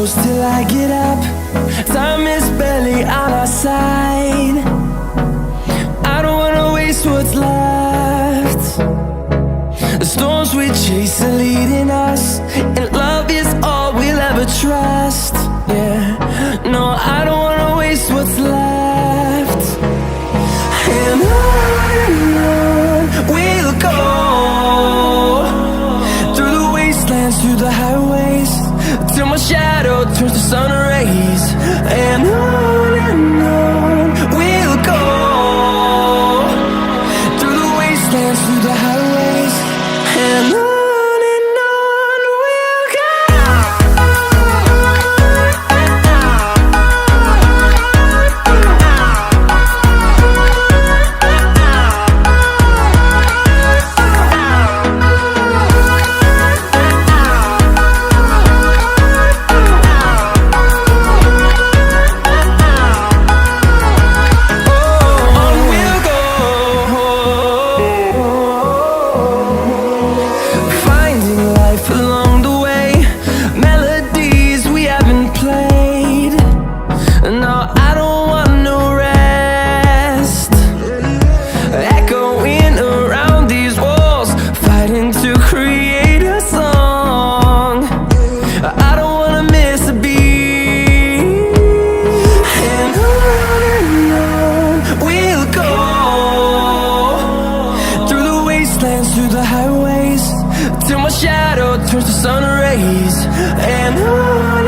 close till I get up. Time is barely on our side. I don't wanna waste what's left. The storms we chase are leading us, and love is all we'll ever trust. Yeah, no, I don't wanna waste what's left. And on we'll go, through the wastelands, through the highways, till my shadow turns to sun rays. And on we'll go, through the wastelands, through the highways, and on we'll go. Through the highways, till my shadow turns to sun rays. And on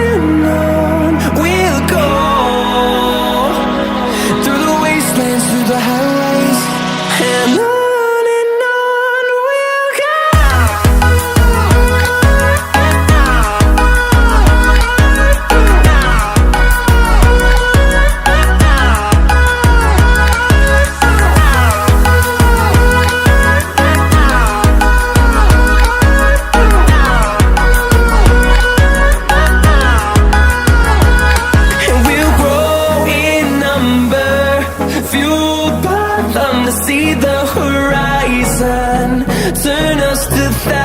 we'll go, through the wastelands, through the highways, and on we'll go. See the horizon, turn us to thousands.